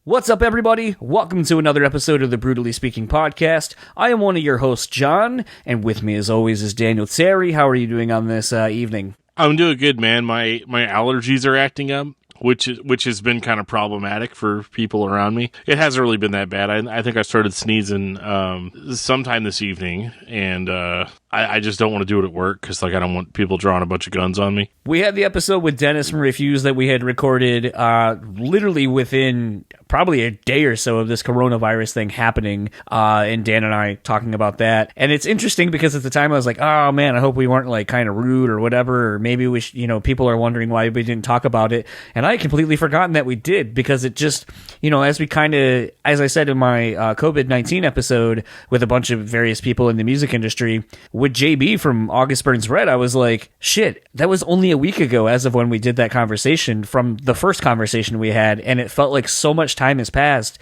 What's up, everybody? Welcome to another episode of the BREWtally Speaking Podcast. I am one of your hosts, John, and with me, as always, is Daniel Terry. How are you doing on this evening? I'm doing good, man. My allergies are acting up, which has been kind of problematic for people around me. It hasn't really been that bad. I think I started sneezing sometime this evening, and I just don't want to do it at work because I don't want people drawing a bunch of guns on me. We had the episode with Dennis from Refuse that we had recorded literally within probably a day or so of this coronavirus thing happening, and Dan and I talking about that. And it's interesting because at the time I was like, oh man, I hope we weren't kind of rude or whatever, or maybe we people are wondering why we didn't talk about it. And I had completely forgotten that we did, because it just, as I said in my COVID-19 episode with a bunch of various people in the music industry, with JB from August Burns Red, I was like, shit, that was only a week ago as of when we did that conversation from the first conversation we had, and it felt like so much time has passed.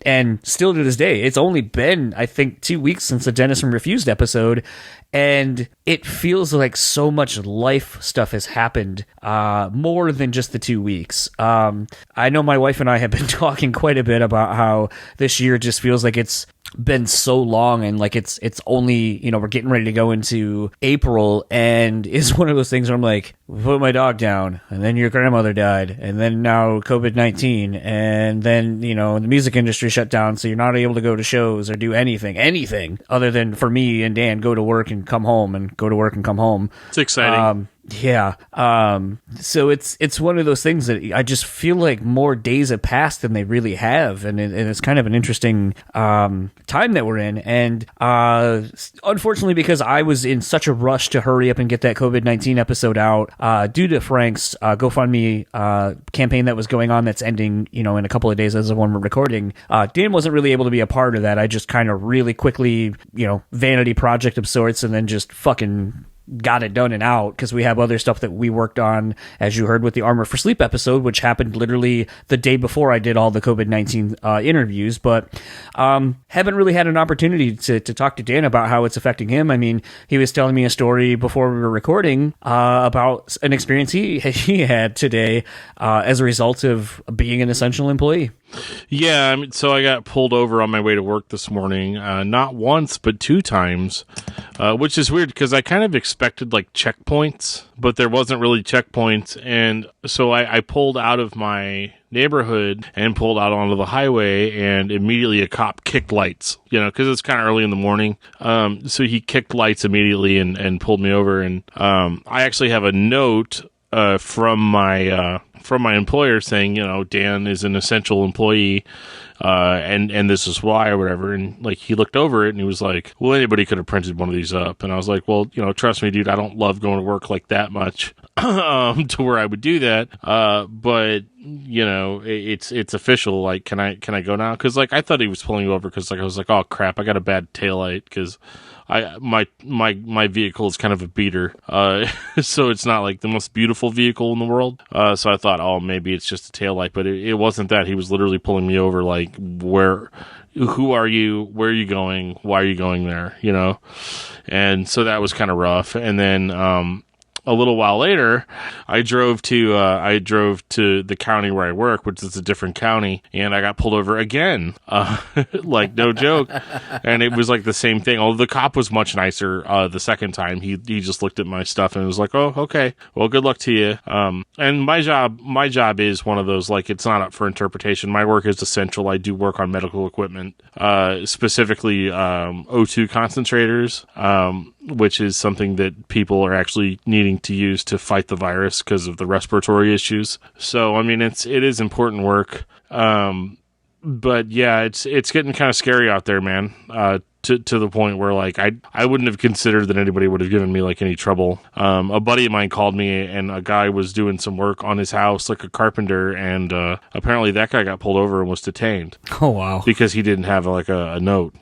And still to this day, it's only been, I think, 2 weeks since the Dennis from Refused episode, and it feels like so much life stuff has happened, more than just the 2 weeks. I know my wife and I have been talking quite a bit about how this year just feels like it's been so long, and it's only, we're getting ready to go into April, and it's one of those things where I'm like, put my dog down, and then your grandmother died, and then now COVID-19, and then, the music industry shut down, so you're not able to go to shows or do anything other than, for me and Dan, go to work and come home, and go to work and come home. It's exciting. Yeah. So it's one of those things that I just feel like more days have passed than they really have. And it's kind of an interesting time that we're in. And unfortunately, because I was in such a rush to hurry up and get that COVID-19 episode out, due to Frank's GoFundMe campaign that was going on that's ending, in a couple of days as of when we're recording, Dan wasn't really able to be a part of that. I just kind of really quickly, vanity project of sorts, and then just fucking got it done and out, because we have other stuff that we worked on, as you heard with the Armor for Sleep episode, which happened literally the day before I did all the COVID-19 interviews, but haven't really had an opportunity to talk to Dan about how it's affecting him. I mean, he was telling me a story before we were recording about an experience he had today as a result of being an essential employee. Yeah, so I got pulled over on my way to work this morning, not once, but 2 times, which is weird because I kind of expected checkpoints, but there wasn't really checkpoints. And so I pulled out of my neighborhood and pulled out onto the highway, and immediately a cop kicked lights, because it's kind of early in the morning. So he kicked lights immediately and pulled me over. And I actually have a note from my employer saying, Dan is an essential employee, and this is why, or whatever. And he looked over it and he was like, well, anybody could have printed one of these up. And I was like, well, trust me, dude, I don't love going to work that much, to where I would do that. But it's official. Can I go now? Cause I thought he was pulling you over. Cause I was like, oh crap, I got a bad taillight. Cause my vehicle is kind of a beater, so it's not the most beautiful vehicle in the world. So I thought, oh, maybe it's just a taillight, but it wasn't that. He was literally pulling me over, who are you? Where are you going? Why are you going there? And so that was kind of rough. And then a little while later, I drove to the county where I work, which is a different county, and I got pulled over again, no joke. And it was the same thing. Although the cop was much nicer the second time. He just looked at my stuff and was like, "Oh, okay. Well, good luck to you." And my job is one of those it's not up for interpretation. My work is essential. I do work on medical equipment, specifically O2 concentrators, which is something that people are actually needing to use to fight the virus because of the respiratory issues. So, I mean, it is important work. But yeah, it's getting kind of scary out there, man. To the point where I wouldn't have considered that anybody would have given me any trouble. A buddy of mine called me, and a guy was doing some work on his house, a carpenter, and apparently that guy got pulled over and was detained. Oh wow! Because he didn't have a note,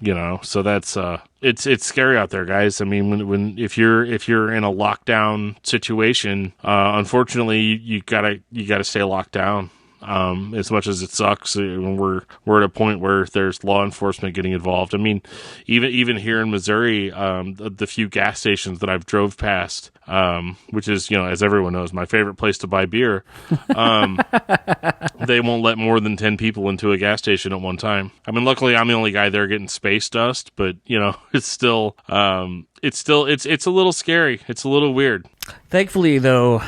So that's it's scary out there, guys. I mean, if you're in a lockdown situation, unfortunately you gotta stay locked down. As much as it sucks, we're at a point where there's law enforcement getting involved. I mean, even here in Missouri, the few gas stations that I've drove past, which is, as everyone knows, my favorite place to buy beer, they won't let more than 10 people into a gas station at one time. I mean, luckily I'm the only guy there getting space dust, but it's still it's a little scary. It's a little weird. Thankfully, though,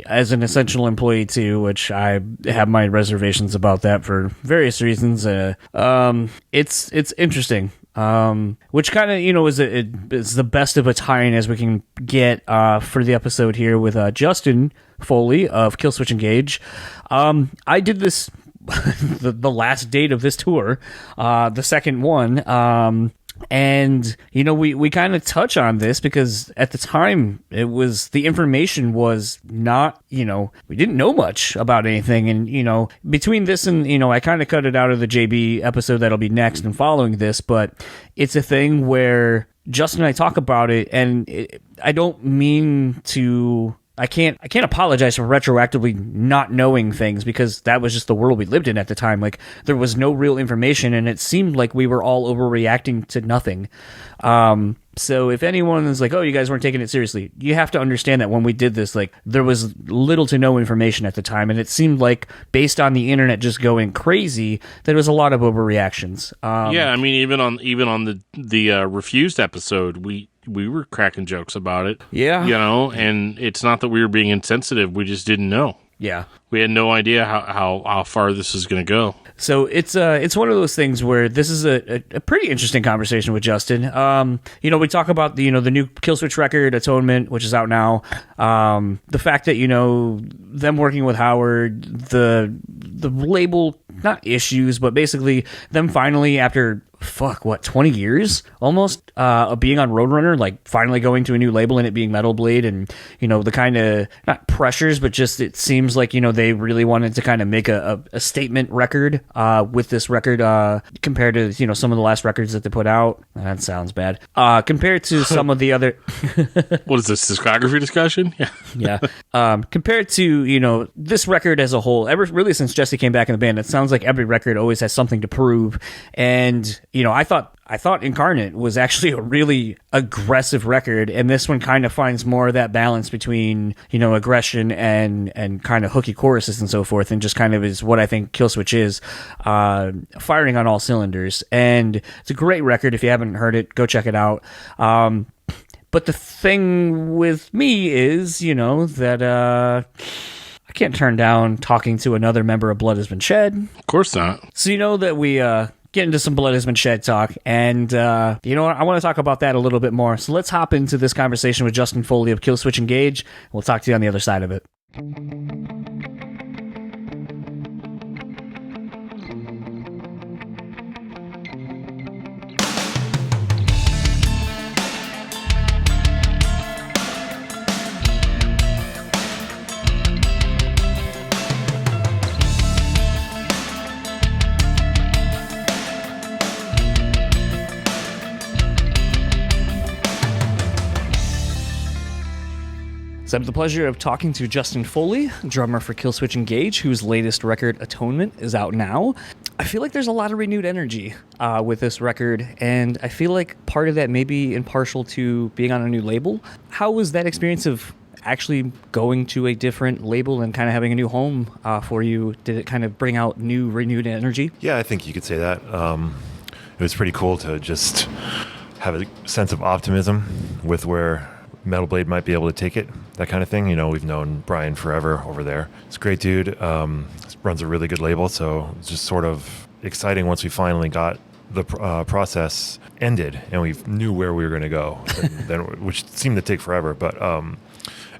as an essential employee too, which I have my reservations about that for various reasons, it's interesting. Which kind of, is the best of a tie-in as we can get for the episode here with Justin Foley of Killswitch Engage. I did this the last date of this tour, the second one. And, we kind of touch on this because at the time the information was not, we didn't know much about anything. And, between this and, I kind of cut it out of the JB episode that'll be next and following this, but it's a thing where Justin and I talk about it, and I don't mean to... I can't apologize for retroactively not knowing things, because that was just the world we lived in at the time. Like, there was no real information, and it seemed like we were all overreacting to nothing. So if anyone is like, oh, you guys weren't taking it seriously, you have to understand that when we did this, like, there was little to no information at the time, and it seemed like, based on the internet just going crazy, there was a lot of overreactions. Yeah, I mean, even on the Refused episode, we were cracking jokes about it. Yeah. And it's not that we were being insensitive, we just didn't know. Yeah. We had no idea how far this is going to go. So it's one of those things where this is a pretty interesting conversation with Justin. We talk about the new Killswitch record, Atonement, which is out now. The fact that them working with Howard, the label, not issues, but basically them finally, after 20 years almost of being on Roadrunner, like finally going to a new label and it being Metal Blade, and the kind of, not pressures, but just it seems like they really wanted to kind of make a statement record with this record compared to some of the last records that they put out. That sounds bad. Compared to some of the other what is this, discography discussion? Yeah. Compared to this record as a whole, really since Jesse came back in the band, it sounds like every record always has something to prove. And I thought Incarnate was actually a really aggressive record, and this one kind of finds more of that balance between, aggression and kind of hooky choruses and so forth, and just kind of is what I think Killswitch is, firing on all cylinders. And it's a great record. If you haven't heard it, go check it out. But the thing with me is, that I can't turn down talking to another member of Blood Has Been Shed. Of course not. So that we get into some Blood Has Been Shed talk, and I want to talk about that a little bit more. So let's hop into this conversation with Justin Foley of Killswitch Engage. We'll talk to you on the other side of it. So I have the pleasure of talking to Justin Foley, drummer for Killswitch Engage, whose latest record, Atonement, is out now. I feel like there's a lot of renewed energy with this record, and I feel like part of that may be impartial to being on a new label. How was that experience of actually going to a different label and kind of having a new home for you? Did it kind of bring out new, renewed energy? Yeah, I think you could say that. It was pretty cool to just have a sense of optimism with where Metal Blade might be able to take it, that kind of thing. We've known Brian forever over there. He's a great dude, runs a really good label, so it's just sort of exciting once we finally got the process ended and we knew where we were going to go, which seemed to take forever, but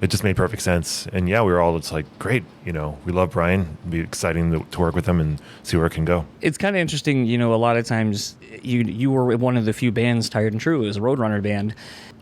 it just made perfect sense. And yeah, we were all just like, great, we love Brian. It'd be exciting to work with him and see where it can go. It's kind of interesting, a lot of times you were one of the few bands, Tired and True, as a Roadrunner band.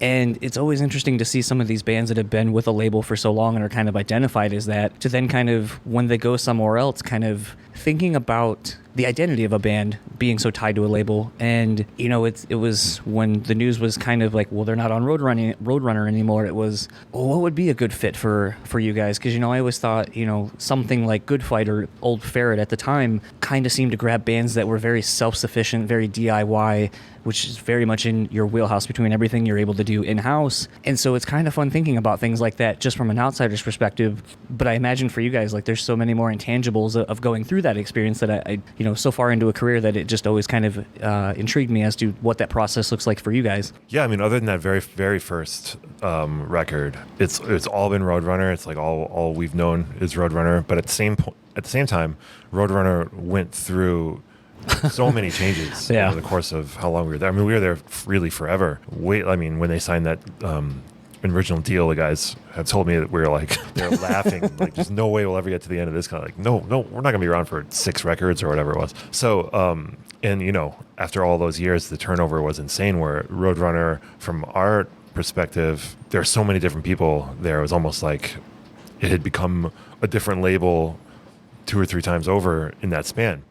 And it's always interesting to see some of these bands that have been with a label for so long and are kind of identified as that, to then kind of, when they go somewhere else, kind of thinking about the identity of a band being so tied to a label. And, it was when the news was kind of like, well, they're not on Roadrunner anymore. It was, well, what would be a good fit for you guys? Because, I always thought, something like Good Fight or Old Ferret at the time kind of seemed to grab bands that were very self-sufficient, very DIY, which is very much in your wheelhouse between everything you're able to do in-house. And so it's kind of fun thinking about things like that just from an outsider's perspective. But I imagine for you guys, like, there's so many more intangibles of going through that experience that I so far into a career that it just always kind of intrigued me as to what that process looks like for you guys. Yeah, I mean, other than that very, very first record, it's all been Roadrunner. It's like all we've known is Roadrunner. But at the same time, Roadrunner went through so many changes over the course of how long we were there. I mean, we were there really forever. When they signed that original deal, the guys have told me that they're laughing, like, there's no way we'll ever get to the end of this. Kind of like, no, we're not going to be around for 6 records or whatever it was. So, and after all those years, the turnover was insane. Where Roadrunner, from our perspective, there are so many different people there. It was almost like it had become a different label 2 or 3 times over in that span.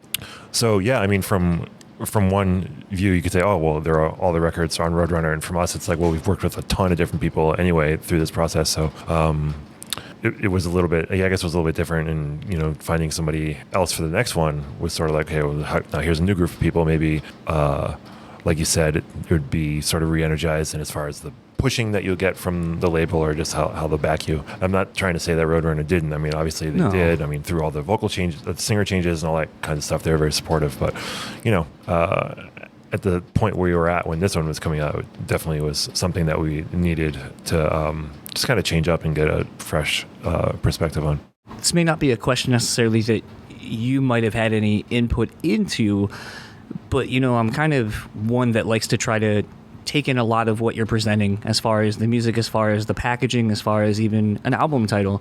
So yeah, I mean, from one view, you could say, oh, well, there are all the records on Roadrunner, and from us, it's like, well, we've worked with a ton of different people anyway through this process. So it was a little bit, I guess, it was a little bit different, and finding somebody else for the next one was sort of like, hey, well, now here's a new group of people. Maybe, like you said, it would be sort of re-energized, and as far as the pushing that you'll get from the label, or just how they'll back you. I'm not trying to say that Roadrunner didn't. I mean, obviously they did. I mean, through all the vocal changes, the singer changes and all that kind of stuff, they were very supportive. But, at the point where we were at when this one was coming out, it definitely was something that we needed to just kind of change up and get a fresh perspective on. This may not be a question necessarily that you might have had any input into, but, I'm kind of one that likes to try to take in a lot of what you're presenting, as far as the music, as far as the packaging, as far as even an album title.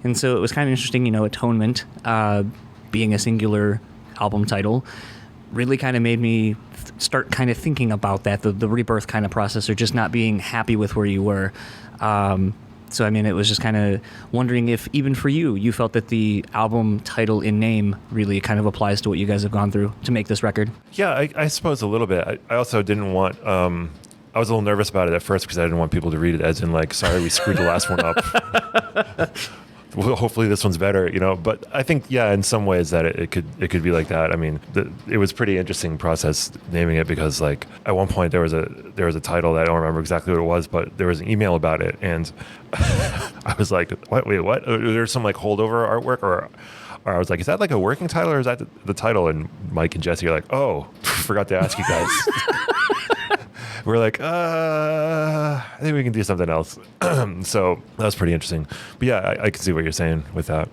And so it was kind of interesting, Atonement, being a singular album title, really kind of made me start kind of thinking about that, the rebirth kind of process, or just not being happy with where you were. So, I mean, it was just kind of wondering if, even for you felt that the album title in name really kind of applies to what you guys have gone through to make this record. Yeah, I suppose a little bit. I also didn't want... I was a little nervous about it at first because I didn't want people to read it as in, like, sorry, we screwed the last one up. Well, hopefully this one's better, But I think, yeah, in some ways that it could be like that. I mean, it was a pretty interesting process naming it, because, like, at one point there was a title that I don't remember exactly what it was, but there was an email about it, and I was like, what? Wait, what? There's some, like, holdover artwork, or I was like, is that like a working title, or is that the title? And Mike and Jesse are like, oh, forgot to ask you guys. We're like, I think we can do something else. So that was pretty interesting. But yeah, I can see what you're saying with that.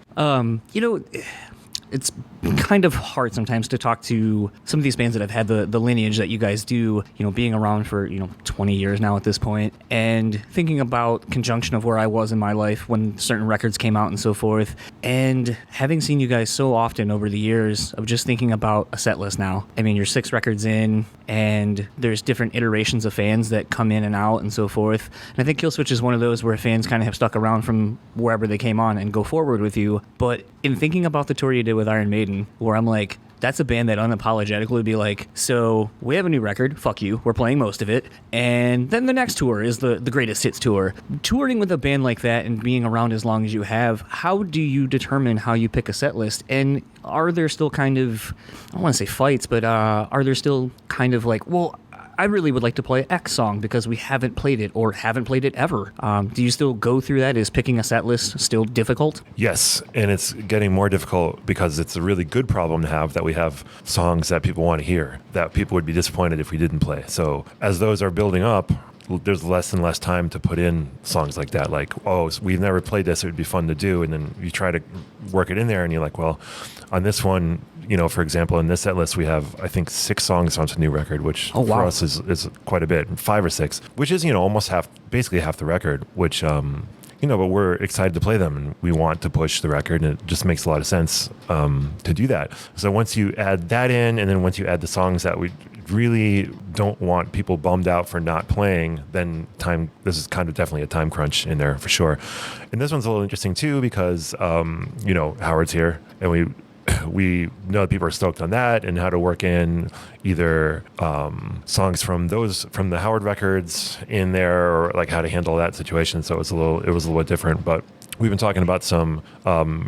It's kind of hard sometimes to talk to some of these bands that have had the lineage that you guys do, being around for, 20 years now at this point, and thinking about conjunction of where I was in my life when certain records came out and so forth, and having seen you guys so often over the years of just thinking about a set list now. I mean, you're 6 records in, and there's different iterations of fans that come in and out and so forth. And I think Killswitch is one of those where fans kind of have stuck around from wherever they came on and go forward with you. But in thinking about the tour you did with Iron Maiden, where I'm like, that's a band that unapologetically would be like, so we have a new record, fuck you, we're playing most of it, and then the next tour is the greatest hits tour. Touring with a band like that and being around as long as you have, how do you determine how you pick a set list? And are there still kind of, I don't want to say fights, but are there still kind of like, well, I really would like to play X song because we haven't played it or haven't played it ever. Do you still go through that? Is picking a set list still difficult? Yes, and it's getting more difficult because it's a really good problem to have that we have songs that people want to hear, that people would be disappointed if we didn't play. So as those are building up, there's less and less time to put in songs like that. Like, oh, we've never played this, it would be fun to do. And then you try to work it in there and you're like, well, on this one, for example, in this set list, we have, I think, 6 songs on the new record, which for us is quite a bit, 5 or 6, which is, almost basically half the record, which, but we're excited to play them and we want to push the record, and it just makes a lot of sense to do that. So once you add that in, and then once you add the songs that we really don't want people bummed out for not playing, then this is kind of definitely a time crunch in there for sure. And this one's a little interesting too because, Howard's here, and we know that people are stoked on that, and how to work in either songs from the Howard records in there, or like how to handle that situation. So it was a little bit different, but we've been talking about some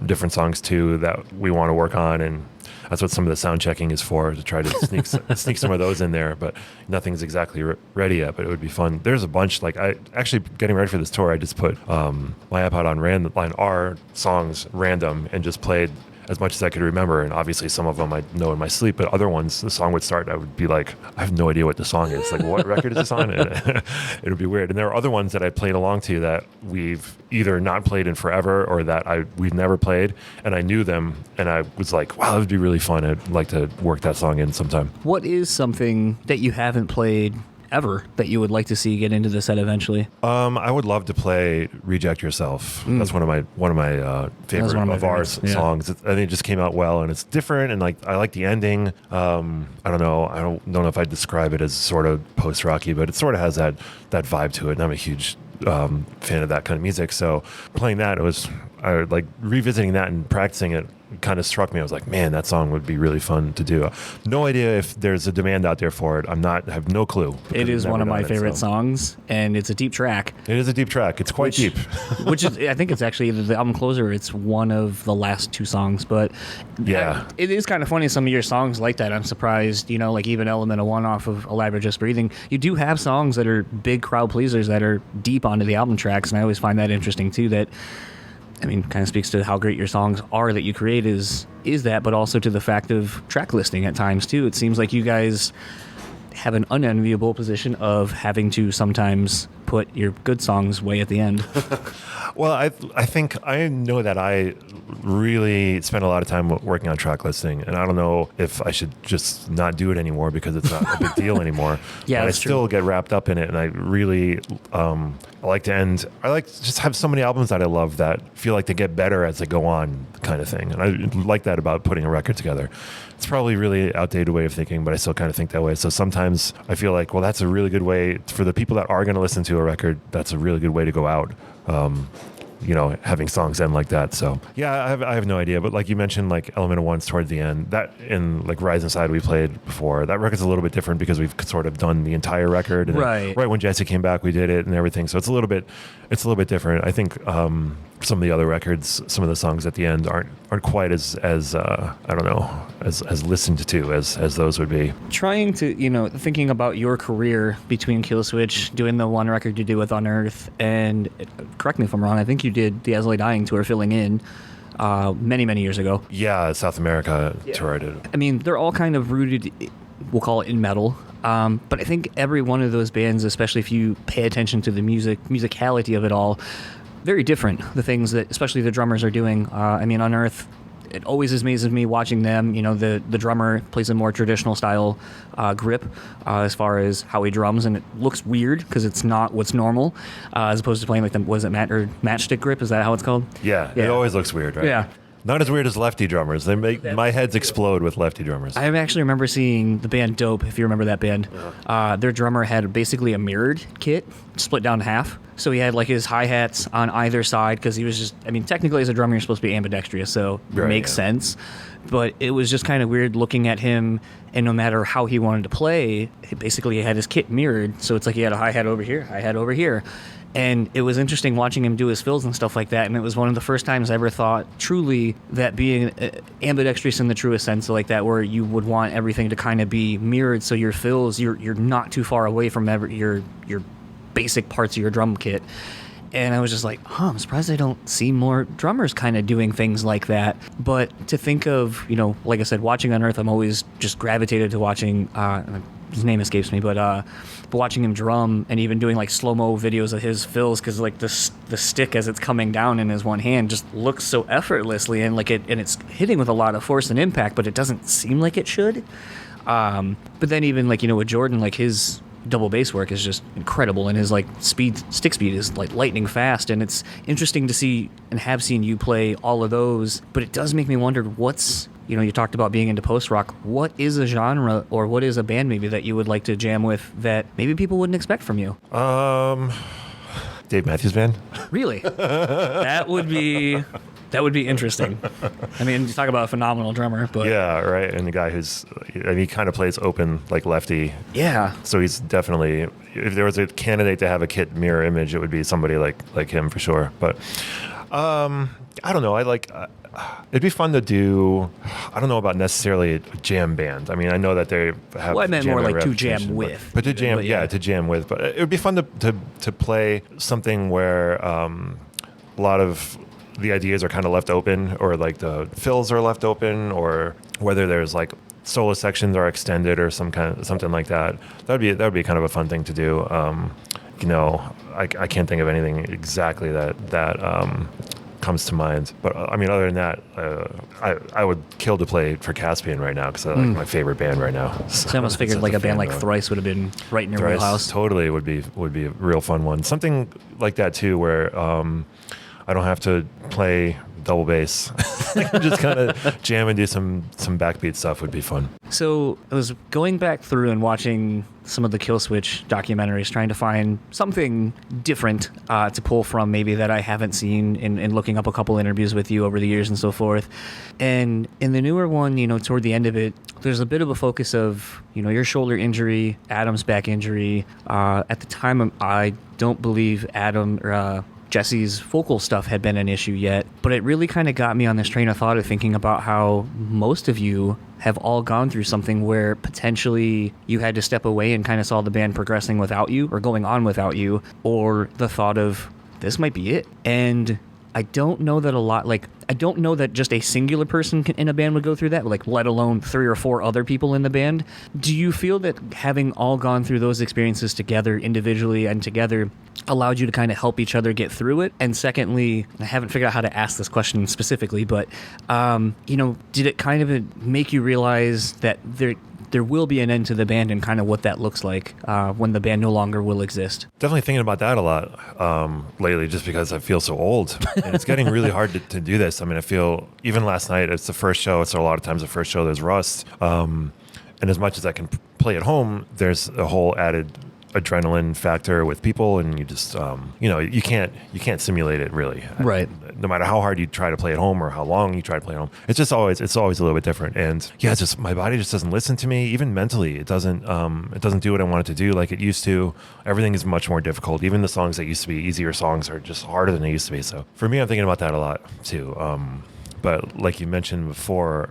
different songs too that we want to work on, and that's what some of the sound checking is for, to try to sneak some of those in there. But nothing's exactly ready yet, but it would be fun. There's a bunch, like I actually getting ready for this tour, I just put my iPod on our songs random and just played as much as I could remember. And obviously some of them I know in my sleep, but other ones, the song would start and I would be like, I have no idea what the song is. Like, what record is this on? And it would be weird. And there are other ones that I played along to that we've either not played in forever, or that we've never played, and I knew them, and I was like, wow, that would be really fun. I'd like to work that song in sometime. What is something that you haven't played ever that you would like to see get into the set eventually? I would love to play "Reject Yourself." That's one of my favorite of our songs. I think it just came out well, and it's different, and like I like the ending. I don't know if I'd describe it as sort of post rocky, but it sort of has that vibe to it, and I'm a huge fan of that kind of music. So playing that, I like revisiting that and practicing it kind of struck me. I was like, man, that song would be really fun to do. No idea if there's a demand out there for it. I have no clue. It is one of my favorite songs, and it's a deep track. It is a deep track. It's quite deep. Which is, I think it's actually either the album closer, it's one of the last two songs, but yeah, it is kind of funny. Some of your songs like that, I'm surprised, like even Element of One off of Alive or Just Breathing, you do have songs that are big crowd pleasers that are deep onto the album tracks, and I always find that interesting too. That, I mean, kind of speaks to how great your songs are that you create is that, but also to the fact of track listing at times too. It seems like you guys have an unenviable position of having to sometimes put your good songs way at the end. Well, I think I know that I really spend a lot of time working on track listing, and I don't know if I should just not do it anymore because it's not a big deal anymore. Yeah, but I still get wrapped up in it, and I really I like to just have so many albums that I love that feel like they get better as they go on, kind of thing. And I like that about putting a record together. It's probably a really outdated way of thinking, but I still kind of think that way. So sometimes I feel like, well, that's a really good way for the people that are going to listen to a record. That's a really good way to go out. Having songs end like that. So yeah, I have no idea. But like you mentioned, like Element of One's toward the end, that in like Rise Inside we played before, that record's a little bit different because we've sort of done the entire record. And right. Right when Jesse came back, we did it and everything. So it's a little bit different. I think some of the other records, some of the songs at the end aren't quite as I don't know, as listened to as those would be. Trying to, thinking about your career between Killswitch, doing the one record you did with Unearth, and correct me if I'm wrong, I think you did the As I Lay Dying tour filling in many, many years ago. Yeah, South America tour I did. I mean, they're all kind of rooted, we'll call it in metal. But I think every one of those bands, especially if you pay attention to the musicality of it all, very different. The things that, especially the drummers are doing. Unearth, it always amazes me watching them. The drummer plays a more traditional style grip as far as how he drums, and it looks weird because it's not what's normal, as opposed to playing like matchstick grip. Is that how it's called? Yeah, it always looks weird, right? Yeah. Not as weird as lefty drummers. They make my heads explode with lefty drummers. I actually remember seeing the band Dope, if you remember that band. Their drummer had basically a mirrored kit, split down in half. So he had like his hi-hats on either side because he was just, technically as a drummer you're supposed to be ambidextrous, so it makes sense. But it was just kind of weird looking at him, and no matter how he wanted to play, he had his kit mirrored. So it's like he had a hi-hat over here, hi-hat over here. And it was interesting watching him do his fills and stuff like that. And it was one of the first times I ever thought truly that being ambidextrous in the truest sense like that, where you would want everything to kind of be mirrored. So your fills, you're not too far away from your basic parts of your drum kit. And I was just like, I'm surprised I don't see more drummers kind of doing things like that. But to think of, like I said, watching Unearth, I'm always just gravitated to watching, his name escapes me, but watching him drum and even doing like slow-mo videos of his fills, because like the stick as it's coming down in his one hand just looks so effortlessly, and it's hitting with a lot of force and impact, but it doesn't seem like it should. But then even like, with Jordan, like his double bass work is just incredible, and his like stick speed is like lightning fast, and it's interesting to see and have seen you play all of those. But it does make me wonder what's, you talked about being into post-rock. What is a genre, or what is a band maybe that you would like to jam with that maybe people wouldn't expect from you? Dave Matthews Band. Really? That would be That would be interesting. I mean, you talk about a phenomenal drummer, but Yeah, right. And the guy he kind of plays open like lefty. yeah. So he's definitely, if there was a candidate to have a kit mirror image, it would be somebody like him for sure. But I don't know. It'd be fun to do. I don't know about necessarily a jam band. I mean, I know that they have. Well, I meant more jamming like to reputation, jam with. but to jam, But yeah, to jam with. But it would be fun to play something where a lot of the ideas are kind of left open, or like the fills are left open, or whether there's like solo sections are extended or something like that. That would be kind of a fun thing to do. I can't think of anything exactly that comes to mind. But I mean, other than that, I would kill to play for Caspian right now because I like my favorite band right now. So I almost figured like a band like Thrice would have been right in your Thrice wheelhouse. totally would be a real fun one. Something like that too, where I don't have to play double bass. I can just kind of jam and do some backbeat stuff would be fun. So I was going back through and watching some of the Killswitch documentaries, trying to find something different to pull from maybe that I haven't seen in looking up a couple interviews with you over the years and so forth. And in the newer one, toward the end of it, there's a bit of a focus of, your shoulder injury, Adam's back injury. At the time, I don't believe Jesse's vocal stuff had been an issue yet, but it really kind of got me on this train of thought of thinking about how most of you have all gone through something where potentially you had to step away and kind of saw the band progressing without you or going on without you, or the thought of this might be it. And I don't know that I don't know that just a singular person in a band would go through that, let alone 3 or 4 other people in the band. Do you feel that having all gone through those experiences together, individually and together, allowed you to kind of help each other get through it? And secondly, I haven't figured out how to ask this question specifically, but, did it kind of make you realize that there will be an end to the band and kind of what that looks like when the band no longer will exist? Definitely thinking about that a lot lately, just because I feel so old. And it's getting really hard to do this. I mean, I feel, even last night, it's the first show. So a lot of times the first show, there's rust. And as much as I can play at home, there's a whole added adrenaline factor with people, and you just you can't simulate it really, right? No matter how hard you try to play at home or how long you try to play at home, it's always a little bit different. And yeah, it's just my body just doesn't listen to me. Even mentally, it doesn't do what I want it to do like it used to. Everything is much more difficult. Even the songs that used to be easier songs are just harder than they used to be. So for me, I'm thinking about that a lot too. But like you mentioned before,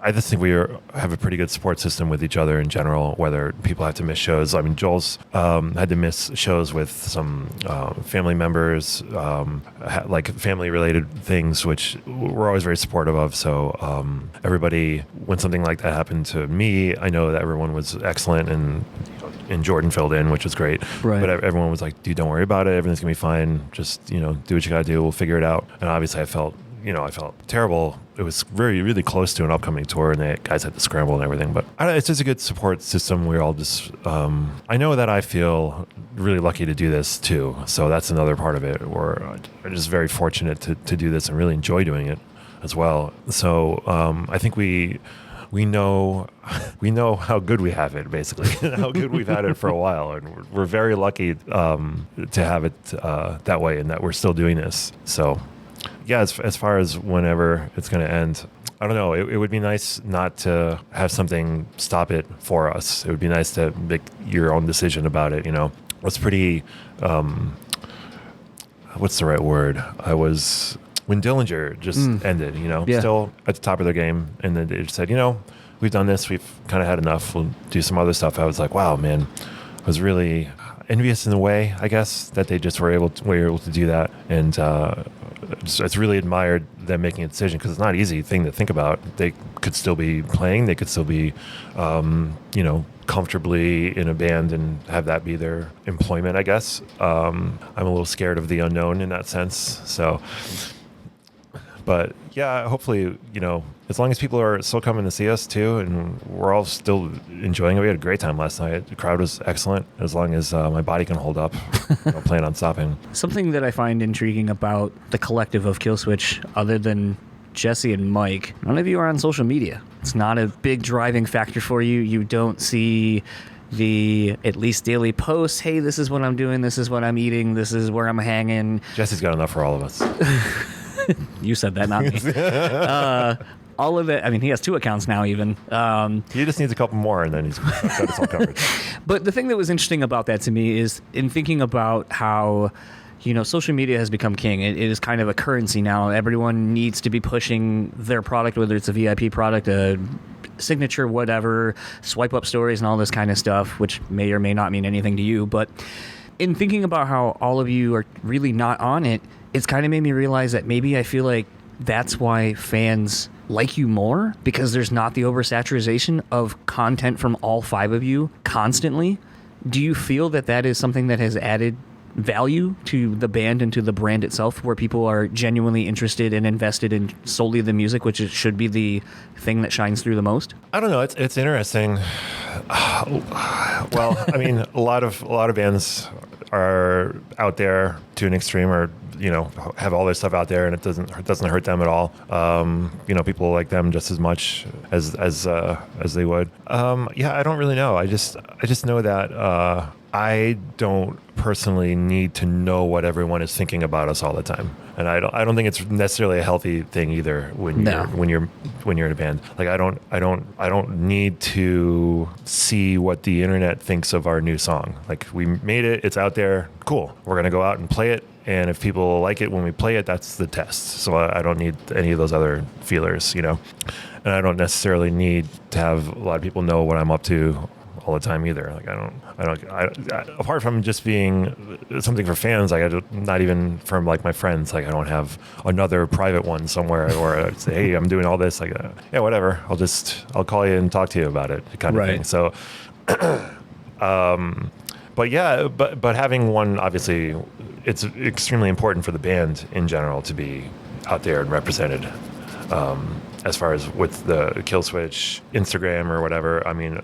I just think we have a pretty good support system with each other in general, whether people have to miss shows. I mean, Joel's had to miss shows with some family members, like family-related things, which we're always very supportive of. So everybody, when something like that happened to me, I know that everyone was excellent, and Jordan filled in, which was great. Right. But everyone was like, dude, don't worry about it. Everything's going to be fine. Just, do what you got to do. We'll figure it out. And obviously I felt terrible. It was really, really close to an upcoming tour, and the guys had to scramble and everything. But it's just a good support system. We're all just, I know that I feel really lucky to do this too. So that's another part of it. I'm just very fortunate to do this and really enjoy doing it as well. So I think we know how good we have it, basically, how good we've had it for a while. And we're very lucky to have it that way, and that we're still doing this. So yeah, as far as whenever it's going to end, I don't know. It would be nice not to have something stop it for us. It would be nice to make your own decision about it. It's pretty, what's the right word? When Dillinger just ended, Yeah. Still at the top of their game. And then they just said, we've done this. We've kind of had enough. We'll do some other stuff. I was like, wow, man, I was really envious in a way, I guess, that they just were able to do that. And, it's really admired them making a decision, because it's not an easy thing to think about. They could still be playing. They could still be, comfortably in a band and have that be their employment, I guess. I'm a little scared of the unknown in that sense. So, but yeah, hopefully, as long as people are still coming to see us too, and we're all still enjoying it. We had a great time last night. The crowd was excellent. As long as my body can hold up, I don't plan on stopping. Something that I find intriguing about the collective of Killswitch, other than Jesse and Mike, none of you are on social media. It's not a big driving factor for you. You don't see the at least daily posts. Hey, this is what I'm doing. This is what I'm eating. This is where I'm hanging. Jesse's got enough for all of us. You said that, not me. All of it. I mean, he has 2 accounts now, even. He just needs a couple more, and then he's got us all covered. But the thing that was interesting about that to me is in thinking about how, social media has become king. It is kind of a currency now. Everyone needs to be pushing their product, whether it's a VIP product, a signature, whatever, swipe up stories and all this kind of stuff, which may or may not mean anything to you. But in thinking about how all of you are really not on it, it's kind of made me realize that maybe I feel like that's why fans like you more, because there's not the oversaturation of content from all 5 of you constantly. Do you feel that that is something that has added value to the band and to the brand itself, where people are genuinely interested and invested in solely the music, which should be the thing that shines through the most? I don't know. It's interesting. Well, I mean, a lot of bands are out there to an extreme, or have all their stuff out there, and it doesn't hurt them at all. People like them just as much as they would. I don't really know. I just know that I don't personally need to know what everyone is thinking about us all the time, and I don't think it's necessarily a healthy thing either when you're in a band. Like I don't need to see what the internet thinks of our new song. Like, we made it, it's out there, cool. We're gonna go out and play it, and if people like it when we play it, that's the test. So I don't need any of those other feelers, and I don't necessarily need to have a lot of people know what I'm up to all the time either. Like I apart from just being something for fans, not even from like my friends. Like, I don't have another private one somewhere where I say, hey, I'm doing all this. Like, yeah, whatever. I'll call you and talk to you about it, kind of thing. So, but having one, obviously, it's extremely important for the band in general to be out there and represented. As far as with the Killswitch Instagram or whatever, I mean,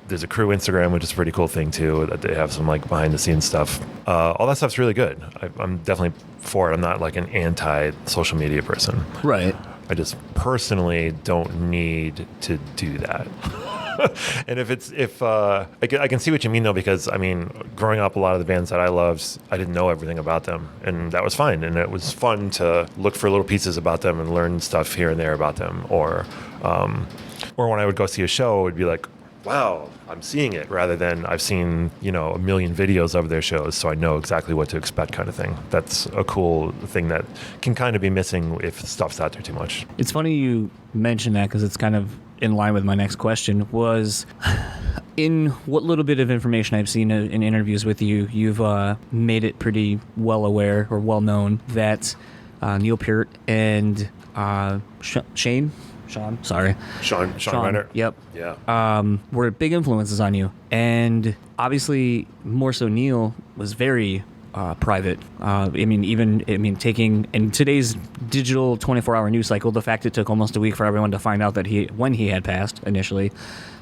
there's a crew Instagram, which is a pretty cool thing too, that they have some like behind the scenes stuff. All that stuff's really good. I'm definitely for it. I'm not like an anti social media person. Right. I just personally don't need to do that. And I can see what you mean though, because I mean, growing up, a lot of the bands that I loved, I didn't know everything about them, and that was fine. And it was fun to look for little pieces about them and learn stuff here and there about them. Or when I would go see a show, it would be like, wow, I'm seeing it, rather than I've seen, a million videos of their shows, so I know exactly what to expect, kind of thing. That's a cool thing that can kind of be missing if stuff's out there too much. It's funny you mention that, because it's kind of in line with my next question. Was in what little bit of information I've seen in interviews with you, you've made it pretty well aware or well known that Neal, Peart, and Sean Reinart. Yep. Yeah. Were big influences on you. And obviously, more so, Neal was very private. Taking in today's digital 24-hour news cycle, the fact it took almost a week for everyone to find out that when he had passed initially,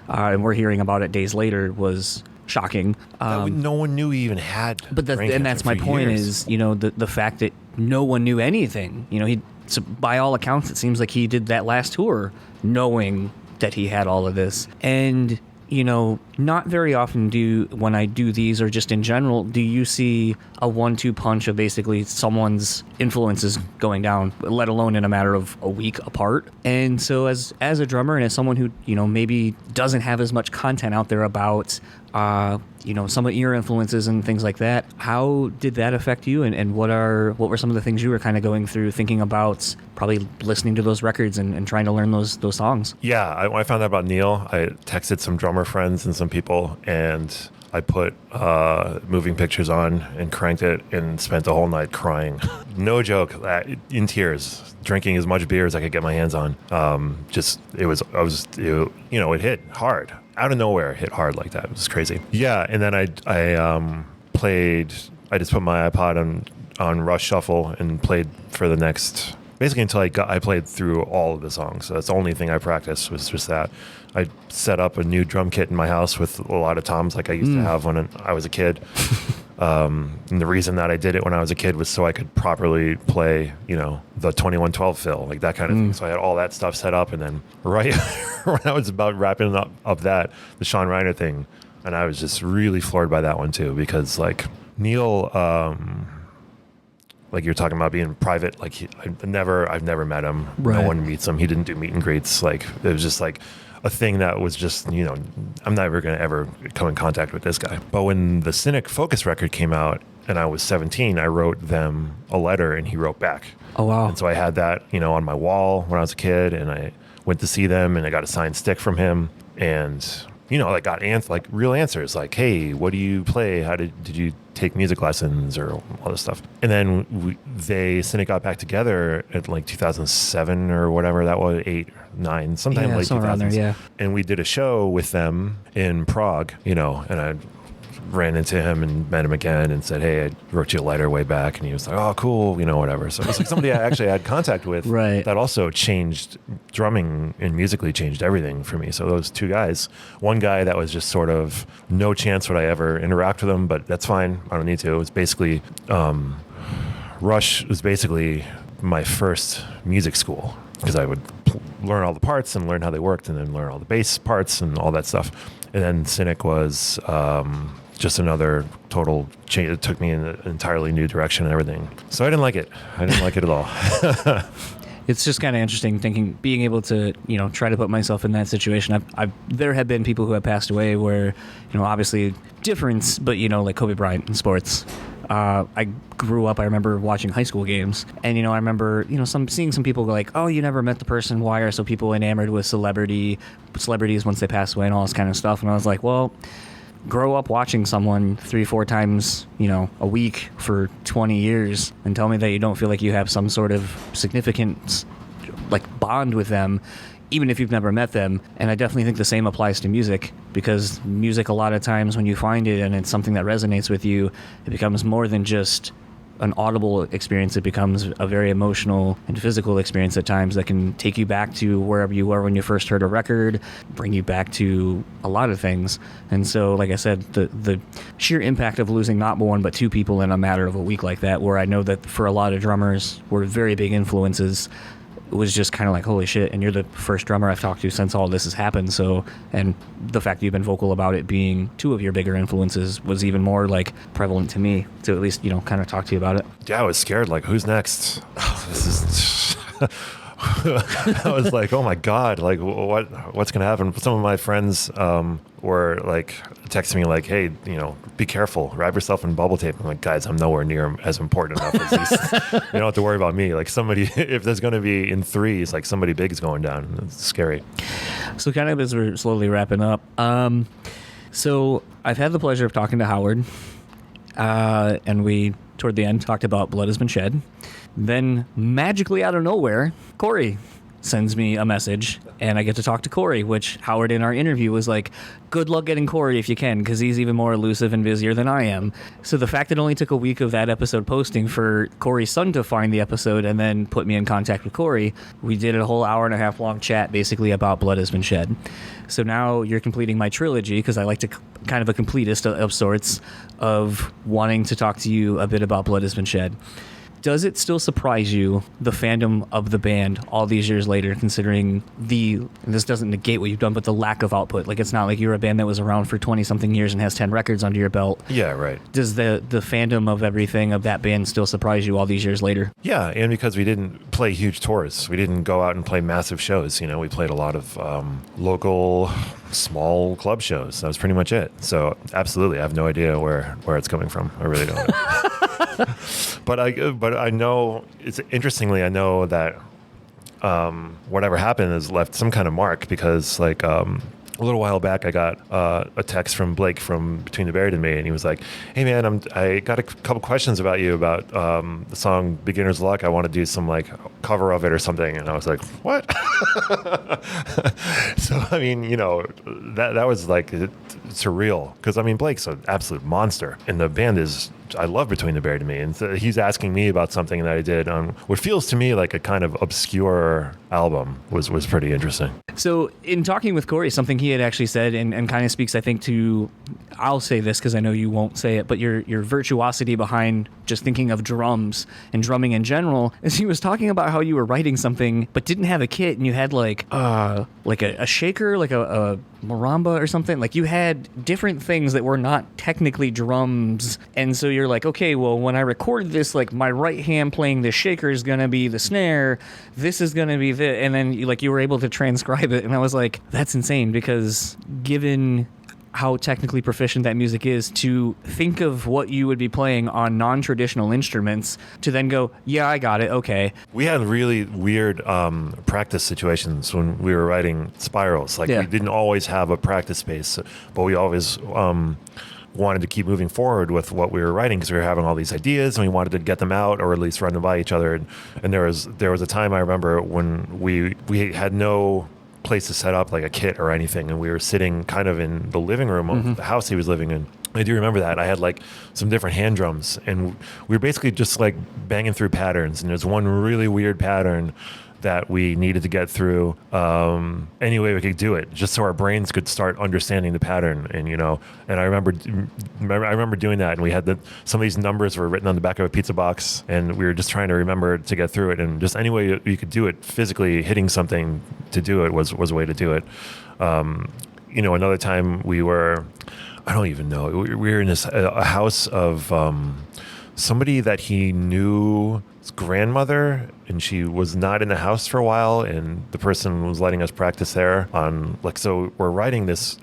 and we're hearing about it days later, was shocking. No one knew he even had. But that's my point. Is the fact that no one knew anything. So by all accounts, it seems like he did that last tour knowing that he had all of this. And, not very often when I do these, or just in general, do you see a 1-2 punch of basically someone's influences going down, let alone in a matter of a week apart. And so as a drummer, and as someone who, maybe doesn't have as much content out there about some of your influences and things like that, how did that affect you, and what were some of the things you were kind of going through, thinking about probably listening to those records and trying to learn those songs? Yeah, when I found out about Neal, I texted some drummer friends and some people, and I put moving pictures on and cranked it and spent the whole night crying. No joke, in tears, drinking as much beer as I could get my hands on. It hit hard. Out of nowhere, it hit hard like that. It was crazy. Yeah, and then I just put my iPod on Rush Shuffle and played for the next, basically until I played through all of the songs. So that's the only thing I practiced, was just that. I set up a new drum kit in my house with a lot of toms like I used to have when I was a kid. And the reason that I did it when I was a kid was so I could properly play, the 2112 fill, like that kind of thing. So I had all that stuff set up, and then right when I was about wrapping up that, the Sean Reinart thing, and I was just really floored by that one too, because like Neal, like you're talking about being private. Like I've never met him. Right. No one meets him. He didn't do meet and greets. Like it was just like a thing that was just, I'm never going to ever come in contact with this guy. But when the Cynic Focus record came out and I was 17, I wrote them a letter and he wrote back. Oh, wow. And so I had that, on my wall when I was a kid, and I went to see them and I got a signed stick from him. And, I got real answers like, hey, what do you play? How did you take music lessons or all this stuff? And then Cynic got back together at like 2007 or whatever that was, 8, 9, sometime late 2000s. Around there, yeah. And we did a show with them in Prague, and I ran into him and met him again and said, hey, I wrote you a letter way back. And he was like, oh, cool, whatever. So it's like somebody I actually had contact with right. that also changed drumming and musically changed everything for me. So those two guys, one guy that was just sort of no chance would I ever interact with him, but that's fine. I don't need to. It was basically, Rush was basically my first music school because I would learn all the parts and learn how they worked and then learn all the bass parts and all that stuff. And then Cynic was just another total change. It took me in an entirely new direction and everything. So I didn't like it. I didn't like it at all. It's just kind of interesting being able to, try to put myself in that situation. There have been people who have passed away where, obviously difference, but, like Kobe Bryant in sports. I grew up, I remember watching high school games, and, I remember, seeing some people go like, oh, you never met the person. Why are so people enamored with celebrities once they pass away and all this kind of stuff? And I was like, well, grow up watching someone 3-4 times, a week for 20 years and tell me that you don't feel like you have some sort of significant bond with them, even if you've never met them. And I definitely think the same applies to music, because music, a lot of times when you find it and it's something that resonates with you, it becomes more than just an audible experience. It becomes a very emotional and physical experience at times that can take you back to wherever you were when you first heard a record, bring you back to a lot of things. And so, like I said, the sheer impact of losing not one but two people in a matter of a week like that, where I know that for a lot of drummers were very big influences, it was just kind of like, holy shit, and you're the first drummer I've talked to since all this has happened. So, and the fact that you've been vocal about it being two of your bigger influences was even more prevalent to me to at least, kind of talk to you about it. Yeah, I was scared. Who's next? This is... I was like, oh my God, what's going to happen? Some of my friends were texting me hey, be careful, wrap yourself in bubble tape. I'm like, guys, I'm nowhere near as important enough as these. You don't have to worry about me. Somebody, if there's going to be in threes, somebody big is going down. It's scary. So kind of as we're slowly wrapping up, so I've had the pleasure of talking to Howard, and we, toward the end, talked about Blood Has Been Shed. Then, magically out of nowhere, Quarry sends me a message, and I get to talk to Quarry, which Howard in our interview was like, good luck getting Quarry if you can, because he's even more elusive and busier than I am. So the fact that it only took a week of that episode posting for Quarry's son to find the episode and then put me in contact with Quarry, we did a whole hour-and-a-half long chat basically about Blood Has Been Shed. So now you're completing my trilogy, because I like to kind of a completist of sorts, of wanting to talk to you a bit about Blood Has Been Shed. Does it still surprise you, the fandom of the band all these years later, considering and this doesn't negate what you've done, but the lack of output? It's not like you're a band that was around for 20-something years and has 10 records under your belt. Yeah, right. Does the fandom of everything of that band still surprise you all these years later? Yeah, and because we didn't play huge tours. We didn't go out and play massive shows. We played a lot of local, small club shows. That was pretty much it. So absolutely, I have no idea where it's coming from. I really don't. But I know, interestingly, I know that whatever happened has left some kind of mark, because a little while back I got a text from Blake from Between the Buried and Me, and he was like, hey man, I got a couple questions about you about the song Beginner's Luck. I want to do some cover of it or something. And I was like, what? So I mean, that was surreal, because I mean, Blake's an absolute monster, and the band I love Between the Buried and Me, and so he's asking me about something that I did on what feels to me like a kind of obscure album was pretty interesting. So in talking with Quarry, something he had actually said, and kind of speaks, I think, to, I'll say this because I know you won't say it, but your virtuosity behind just thinking of drums and drumming in general, is he was talking about how you were writing something but didn't have a kit, and you had like a shaker, like a maramba or something. Like you had different things that were not technically drums, and so you're like, okay, well, when I record this, like my right hand playing the shaker is gonna be the snare, this is gonna be and then you were able to transcribe it, and I was like, that's insane, because given how technically proficient that music is, to think of what you would be playing on non-traditional instruments, to then go, yeah, I got it, okay. We had really weird practice situations when we were writing Spirals. We didn't always have a practice space, but we always wanted to keep moving forward with what we were writing, because we were having all these ideas and we wanted to get them out, or at least run them by each other. And there was a time I remember when we had no place to set up like a kit or anything, and we were sitting kind of in the living room of the house he was living in. I do remember that. I had like some different hand drums, and we were basically just like banging through patterns, and there's one really weird pattern that we needed to get through any way we could do it, just so our brains could start understanding the pattern. And and I remember doing that, and we had some of these numbers were written on the back of a pizza box, and we were just trying to remember to get through it, and just any way you could do it, physically hitting something to do it was a way to do it. Another time we were, I don't even know, we were in a house of somebody that he knew, his grandmother, and she was not in the house for a while, and the person was letting us practice there on so we're writing this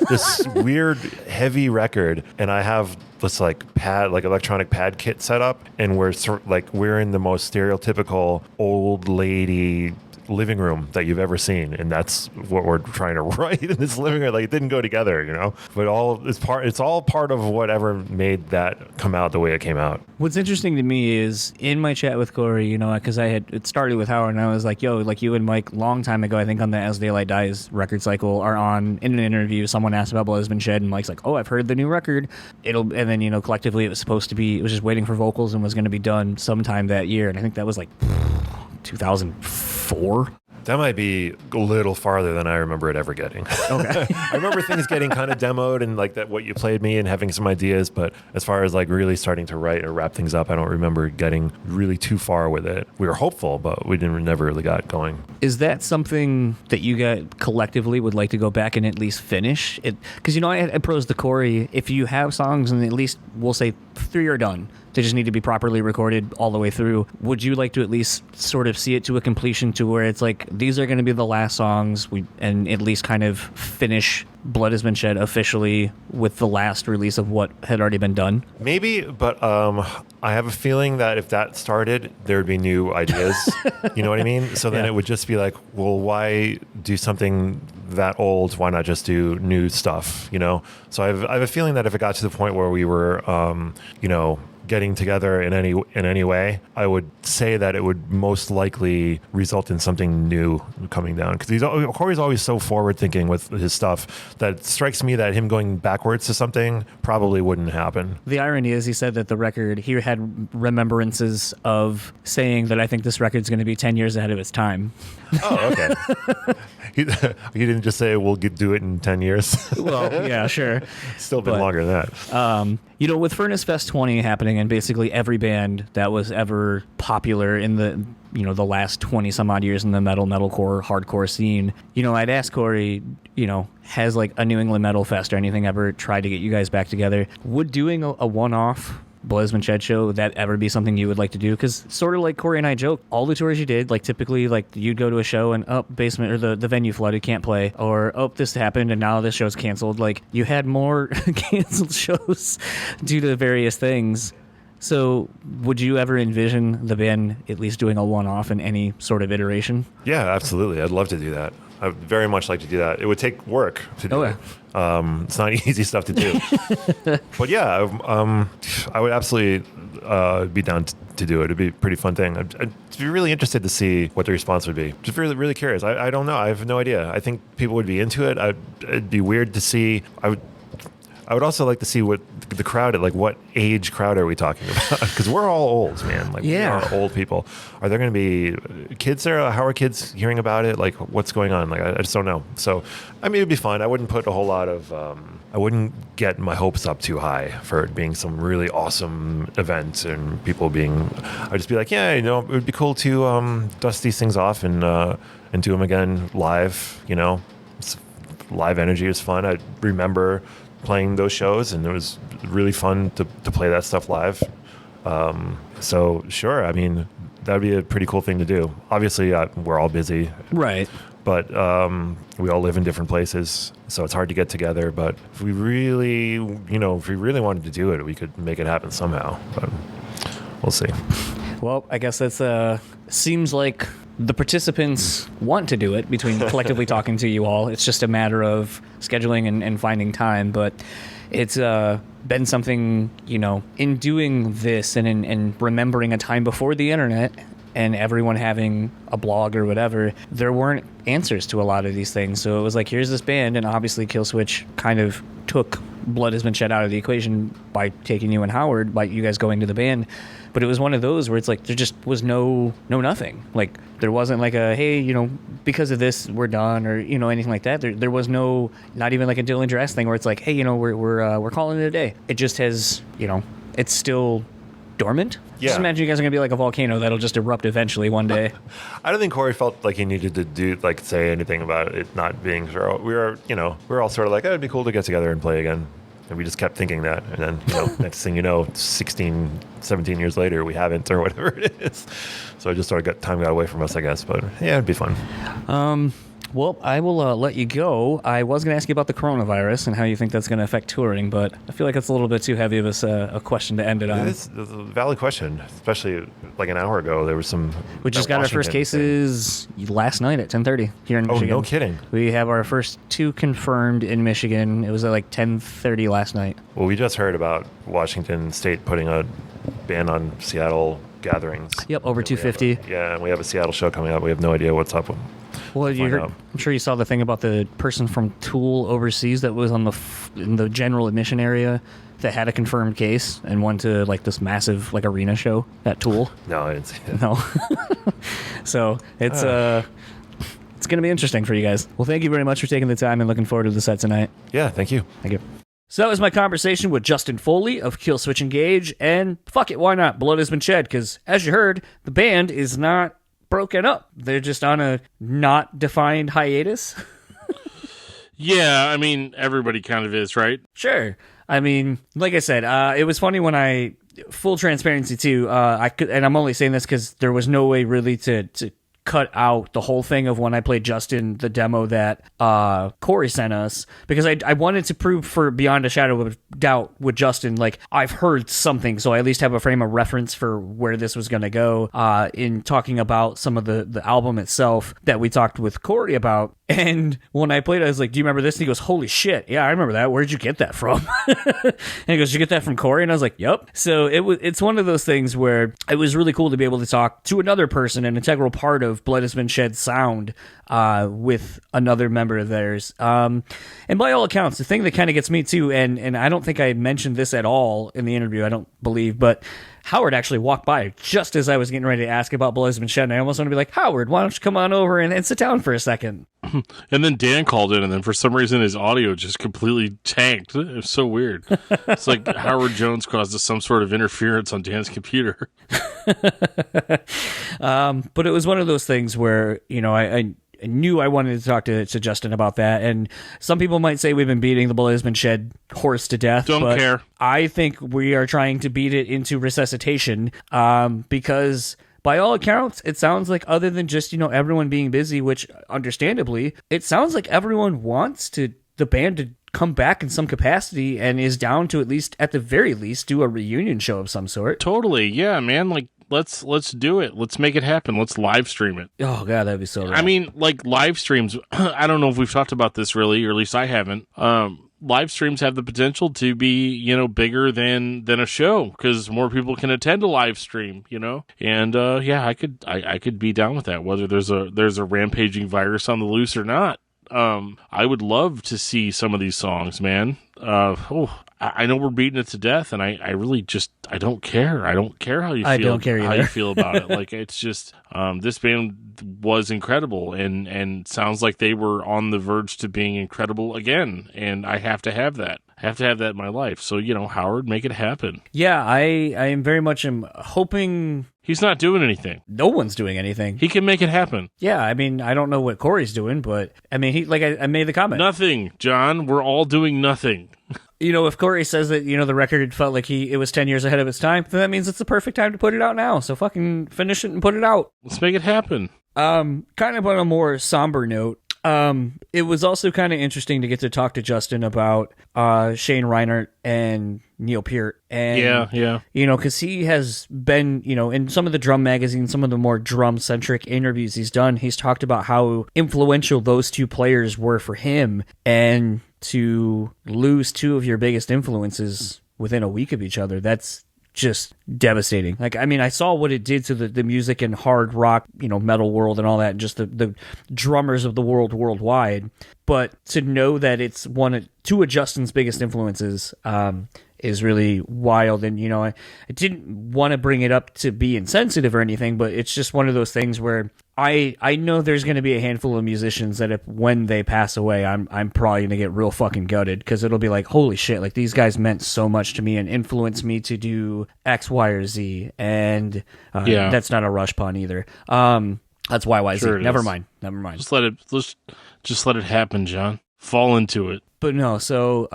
this weird heavy record, and I have this pad, electronic pad kit set up, and we're in the most stereotypical old lady living room that you've ever seen, and that's what we're trying to write in this living room. It didn't go together, but it's all part of whatever made that come out the way it came out. What's interesting to me is in my chat with Quarry, because it started with Howard, and I was like, yo, you and Mike long time ago, I think on the As Daylight Dies record cycle, are on in an interview, someone asked about Blood Has Been Shed, and Mike's like, oh, I've heard the new record, and then collectively it was just waiting for vocals and was going to be done sometime that year, and I think that was 2004. That might be a little farther than I remember it ever getting. Okay. I remember things getting kind of demoed and that what you played me and having some ideas, but as far as really starting to write or wrap things up, I don't remember getting really too far with it. We were hopeful, but we never really got going. Is that something that you guys collectively would like to go back and at least finish it? Because I had pros to Quarry, if you have songs and at least we'll say 3 are done, they just need to be properly recorded all the way through, would you like to at least sort of see it to a completion, to where it's these are going to be the last songs, and at least kind of finish Blood Has Been Shed officially with the last release of what had already been done? Maybe, but I have a feeling that if that started, there would be new ideas. You know what I mean? So then it would just be well, why do something that old? Why not just do new stuff? So I have a feeling that if it got to the point where we were, getting together in any way, I would say that it would most likely result in something new coming down. Because Corey's always so forward thinking with his stuff that it strikes me that him going backwards to something probably wouldn't happen. The irony is, he said that the record, he had remembrances of saying that I think this record's going to be 10 years ahead of its time. Oh, okay. He didn't just say we'll do it in 10 years. Well, yeah, sure. Still been longer than that. With Furnace Fest 20 happening, and basically every band that was ever popular in the the last 20 some odd years in the metalcore, hardcore scene, I'd ask Quarry, has a New England Metal Fest or anything ever tried to get you guys back together? Would doing a one-off Blood Has Been Shed show, would that ever be something you would like to do? Because sort of like Quarry and I joke, all the tours you did, typically you'd go to a show and basement or the venue flooded, can't play, or this happened and now this show's canceled. You had more canceled shows due to various things. So would you ever envision the band at least doing a one-off in any sort of iteration? Yeah, absolutely. I'd love to do that. I would very much like to do that. It would take work to do it. It's not easy stuff to do. But yeah, I would absolutely be down to do it. It'd be a pretty fun thing. I'd be really interested to see what the response would be. Just really, really curious. I don't know. I have no idea. I think people would be into it. It'd be weird to see. I would also like to see what the crowd, like what age crowd are we talking about? Because we're all old, man. Like we are old people. Are there going to be kids there? How are kids hearing about it? Like what's going on? Like I just don't know. So I mean, it'd be fun. I wouldn't put a whole lot of. I wouldn't get my hopes up too high for it being some really awesome event and people being. I'd just be like, yeah, it would be cool to dust these things off and do them again live. Live energy is fun. I remember playing those shows, and it was really fun to play that stuff live. So sure, I mean, that'd be a pretty cool thing to do. Obviously, we're all busy, right? But we all live in different places, so it's hard to get together. But if we really, wanted to do it, we could make it happen somehow. But we'll see. Well, I guess that's seems like the participants want to do it between collectively talking to you all. It's just a matter of scheduling and finding time. But it's been something, in doing this and in remembering a time before the internet and everyone having a blog or whatever, there weren't answers to a lot of these things. So it was like, here's this band, and obviously Killswitch kind of took Blood Has Been Shed out of the equation by taking you and Howard, by you guys going to the band. But it was one of those where it's like there just was no nothing. Like there wasn't like a, hey, because of this we're done, or anything like that. There was no, not even like a Dylan Dress thing where it's like, hey, we're calling it a day. It just has, it's still dormant. Yeah. Just imagine you guys are gonna be like a volcano that'll just erupt eventually one day. I don't think Quarry felt like he needed to say anything about it not being sure. We were all sort of like, it'd be cool to get together and play again. And we just kept thinking that. And then, next thing you know, 16, 17 years later, we haven't, or whatever it is. So I just sort of time got away from us, I guess. But yeah, it'd be fun. Well, I will let you go. I was going to ask you about the coronavirus and how you think that's going to affect touring, but I feel like it's a little bit too heavy of a question to end it on. It's a valid question, especially like an hour ago. There was some... We just got our first cases last night at 10:30 here in Michigan. Oh, no kidding. We have our first 2 confirmed in Michigan. It was at like 10:30 last night. Well, we just heard about Washington State putting a ban on Seattle gatherings. Yep, over 250. And we have a Seattle show coming up. We have no idea what's up with. Well, I'm sure you saw the thing about the person from Tool overseas that was on in the general admission area that had a confirmed case and went to like this massive like arena show at Tool. No, I didn't see it. No. So it's going to be interesting for you guys. Well, thank you very much for taking the time and looking forward to the set tonight. Yeah, thank you. Thank you. So that was my conversation with Justin Foley of Killswitch Engage, and fuck it, why not? Blood Has Been Shed, because as you heard, the band is not broken up. They're just on a not defined hiatus. Yeah, I mean, everybody kind of is, right? Sure. I mean, like I said, it was funny when full transparency too, and I'm only saying this because there was no way really to cut out the whole thing of when I played Justin the demo that Quarry sent us, because I wanted to prove for beyond a shadow of doubt with Justin, like I've heard something, so I at least have a frame of reference for where this was going to go in talking about some of the album itself that we talked with Quarry about. And when I played it, I was like, do you remember this? And he goes, holy shit, yeah, I remember that. Where'd you get that from? And he goes, did you get that from Quarry? And I was like, yep. So it's one of those things where it was really cool to be able to talk to another person, an integral part of Blood Has Been Shed sound, with another member of theirs. And by all accounts, the thing that kind of gets me too, and I don't think I mentioned this at all in the interview, I don't believe, but Howard actually walked by just as I was getting ready to ask about Blood Has Been Shed, and I almost want to be like, Howard, why don't you come on over and sit down for a second? And then Dan called in, and then for some reason his audio just completely tanked. It was so weird. It's like Howard Jones caused some sort of interference on Dan's computer. But it was one of those things where, I knew I wanted to talk to Justin about that. And some people might say we've been beating the Blood Has Been Shed horse to death. Don't care. I think we are trying to beat it into resuscitation, because by all accounts, it sounds like, other than just, everyone being busy, which understandably, it sounds like everyone wants the band to come back in some capacity and is down to at the very least do a reunion show of some sort. Totally. Yeah, man. Like, let's do it. Let's make it happen. Let's live stream it. Oh god, that'd be so rad. I mean, like, live streams, I don't know if we've talked about this really, or at least I haven't. Live streams have the potential to be, bigger than a show, because more people can attend a live stream, and yeah, I could be down with that, whether there's a rampaging virus on the loose or not. I would love to see some of these songs, man. I know we're beating it to death, and I really just I don't care. I don't care how you feel. I don't care either. How you feel about it. Like, it's just this band was incredible, and sounds like they were on the verge to being incredible again. And I have to have that. I have to have that in my life. So, Howard, make it happen. Yeah, I am very much hoping. He's not doing anything. No one's doing anything. He can make it happen. Yeah, I mean, I don't know what Corey's doing, but I mean, I made the comment. Nothing, John. We're all doing nothing. If Corey says that, the record felt like it was 10 years ahead of its time, then that means it's the perfect time to put it out now. So fucking finish it and put it out. Let's make it happen. Kind of on a more somber note, it was also kind of interesting to get to talk to Justin about Shane Reinart and Neal Peart. And, yeah. Because he has been, in some of the drum magazines, some of the more drum-centric interviews he's done, he's talked about how influential those two players were for him, and to lose two of your biggest influences within a week of each other, that's just devastating. Like, I mean, I saw what it did to the music and hard rock, metal world and all that, and just the drummers of the world worldwide. But to know that it's two of Justin's biggest influences is really wild. And, I didn't want to bring it up to be insensitive or anything, but it's just one of those things where I know there's going to be a handful of musicians that when they pass away, I'm probably going to get real fucking gutted, because it'll be like, holy shit, like these guys meant so much to me and influenced me to do X, Y, or Z. And that's not a Rush pun either. That's YYZ. Sure, Never mind. Just let it happen, John. Fall into it. But no, so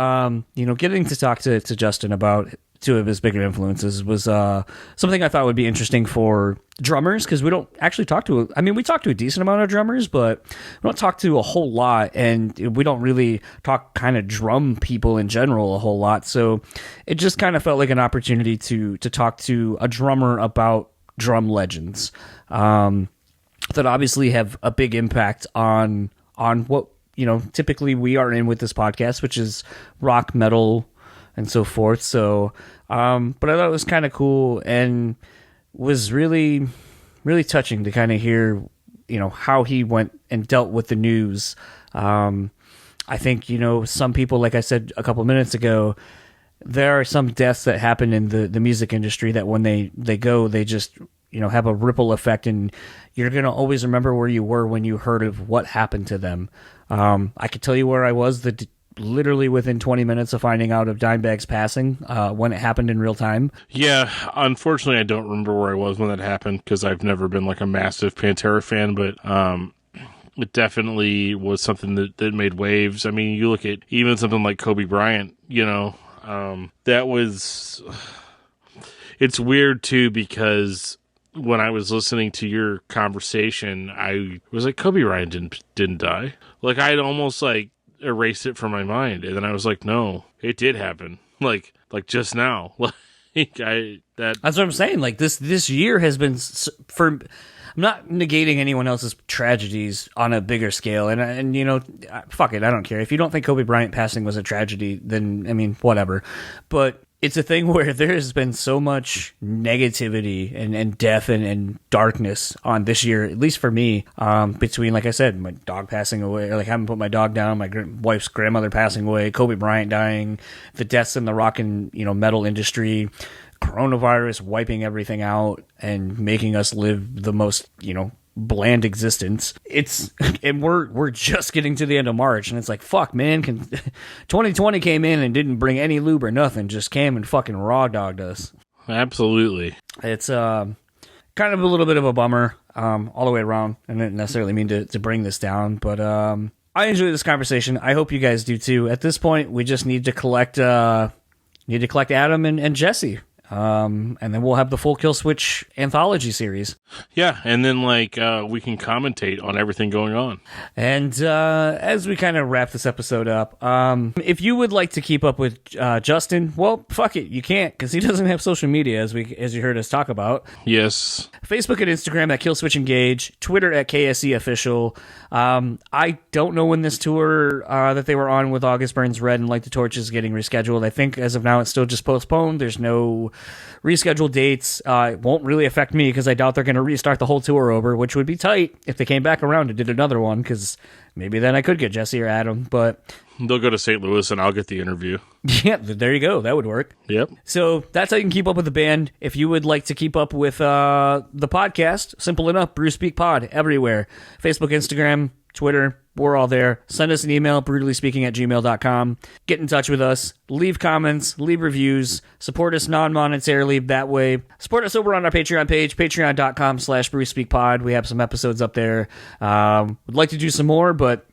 getting to talk to Justin about two of his bigger influences was something I thought would be interesting for drummers, because we don't actually talk to we talk to a decent amount of drummers, but we don't talk to a whole lot, and we don't really talk kind of drum people in general a whole lot. So it just kind of felt like an opportunity to talk to a drummer about drum legends that obviously have a big impact on what typically we are in with this podcast, which is rock, metal, and so forth. So, but I thought it was kind of cool, and was really, really touching to kind of hear, how he went and dealt with the news. I think, some people, like I said a couple minutes ago, there are some deaths that happen in the music industry that when they go, they just, have a ripple effect, and you're going to always remember where you were when you heard of what happened to them. I could tell you where I was literally within 20 minutes of finding out of Dimebag's passing when it happened in real time. Yeah, unfortunately, I don't remember where I was when that happened, because I've never been like a massive Pantera fan, but it definitely was something that made waves. I mean, you look at even something like Kobe Bryant, that was... It's weird, too, because when I was listening to your conversation, I was like, Kobe Bryant didn't die. Like, I'd almost like erased it from my mind, and then I was like, no, it did happen. Like just now. That's what I'm saying. Like this year has been I'm not negating anyone else's tragedies on a bigger scale, and fuck it, I don't care if you don't think Kobe Bryant passing was a tragedy. Then whatever, but it's a thing where there has been so much negativity and death and darkness on this year, at least for me, between, like I said, my dog passing away, or like having put my dog down, my wife's grandmother passing away, Kobe Bryant dying, the deaths in the rock and metal industry, coronavirus wiping everything out and making us live the most, bland existence. And we're just getting to the end of March, and it's like, fuck, man, 2020 came in and didn't bring any lube or nothing, just came and fucking raw dogged us. Absolutely. It's kind of a little bit of a bummer all the way around. I didn't necessarily mean to bring this down, but I enjoyed this conversation. I hope you guys do too. At this point, we just need to collect Adam and Jesse. And then we'll have the full Killswitch anthology series. Yeah, and then we can commentate on everything going on. And as we kind of wrap this episode up, if you would like to keep up with Justin, well, fuck it, you can't, because he doesn't have social media, as you heard us talk about. Yes. Facebook and Instagram at Killswitch Engage, Twitter at KSE Official. I don't know when this tour that they were on with August Burns Red and Light the Torch is getting rescheduled. I think as of now it's still just postponed. There's no reschedule dates. It won't really affect me because I doubt they're going to restart the whole tour over, which would be tight if they came back around and did another one, because maybe then I could get Jesse or Adam, but... They'll go to St. Louis and I'll get the interview. Yeah, there you go. That would work. Yep. So that's how you can keep up with the band. If you would like to keep up with the podcast, simple enough, Brew Speak Pod everywhere. Facebook, Instagram, Twitter, we're all there. Send us an email, BREWtally@gmail.com. Get in touch with us. Leave comments, leave reviews, support us non-monetarily that way. Support us over on our Patreon page, patreon.com/BrewSpeakPod. We have some episodes up there. Would like to do some more, but,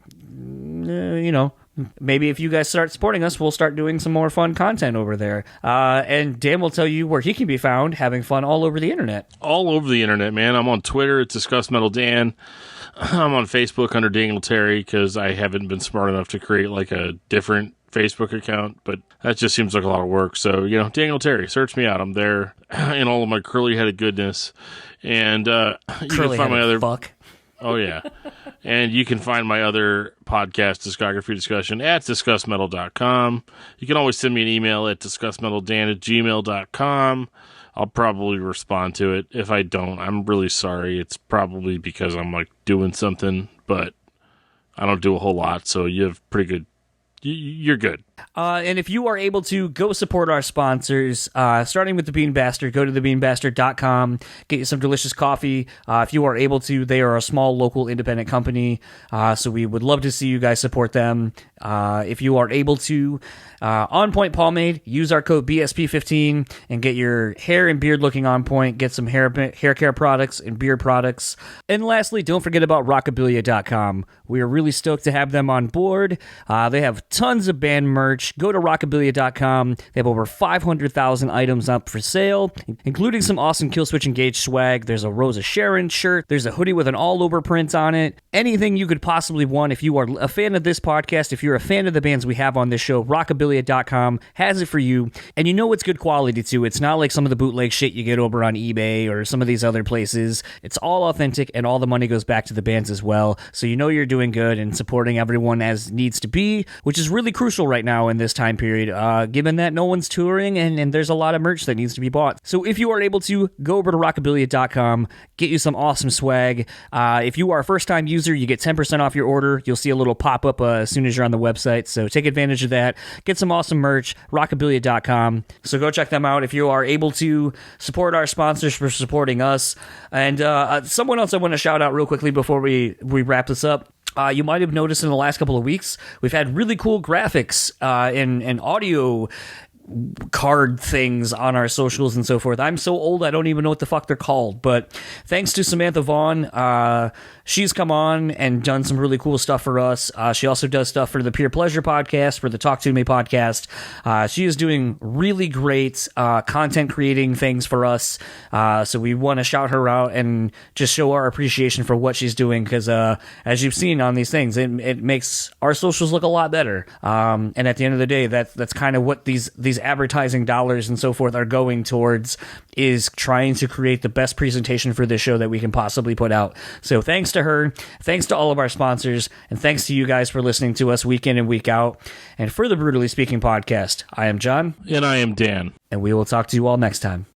maybe if you guys start supporting us, we'll start doing some more fun content over there. And Dan will tell you where he can be found having fun all over the internet. All over the internet, man. I'm on Twitter. It's Discuss Metal Dan. I'm on Facebook under Daniel Terry because I haven't been smart enough to create like a different Facebook account, but that just seems like a lot of work. So, Daniel Terry, search me out. I'm there in all of my curly-headed goodness. And you can find my other... Fuck. Oh, yeah. And you can find my other podcast, Discography Discussion, at discussmetal.com. You can always send me an email at discussmetaldan@gmail.com. I'll probably respond to it. If I don't, I'm really sorry. It's probably because I'm like doing something, but I don't do a whole lot, so you have pretty good... You're good. And if you are able to, go support our sponsors, starting with the Bean Bastard, go to thebeanbastard.com, get you some delicious coffee. If you are able to, they are a small local independent company, so we would love to see you guys support them. If you are able to, On Point Pomade, use our code BSP15 and get your hair and beard looking on point, get some hair care products and beard products. And lastly, don't forget about Rockabilia.com. We are really stoked to have them on board. They have tons of band merch. Go to Rockabilia.com. They have over 500,000 items up for sale, including some awesome Killswitch Engage swag. There's a Rosa Sharon shirt. There's a hoodie with an all-over print on it. Anything you could possibly want. If you are a fan of this podcast, if you're a fan of the bands we have on this show, Rockabilia.com has it for you. And you know it's good quality, too. It's not like some of the bootleg shit you get over on eBay or some of these other places. It's all authentic, and all the money goes back to the bands as well. So you know you're doing good and supporting everyone as needs to be, which is really crucial right now in this time period, given that no one's touring and there's a lot of merch that needs to be bought. So if you are able to, go over to Rockabilia.com, get you some awesome swag. If you are a first-time user, you get 10% off your order. You'll see a little pop-up as soon as you're on the website, so take advantage of that. Get some awesome merch, Rockabilia.com. So go check them out if you are able to. Support our sponsors for supporting us. And someone else I want to shout out real quickly before we wrap this up. You might have noticed in the last couple of weeks, we've had really cool graphics and audio card things on our socials and so forth. I'm so old I don't even know what the fuck they're called, but thanks to Samantha Vaughn, she's come on and done some really cool stuff for us. She also does stuff for the Peer Pleasure podcast, for the Talk To Me podcast. She is doing really great content creating things for us, so we want to shout her out and just show our appreciation for what she's doing, because as you've seen on these things, it makes our socials look a lot better, and at the end of the day, that's kind of what these advertising dollars and so forth are going towards, is trying to create the best presentation for this show that we can possibly put out. So thanks to her, thanks to all of our sponsors, and thanks to you guys for listening to us week in and week out. And for the BREWtally Speaking Podcast, I am John. And I am Dan. And we will talk to you all next time.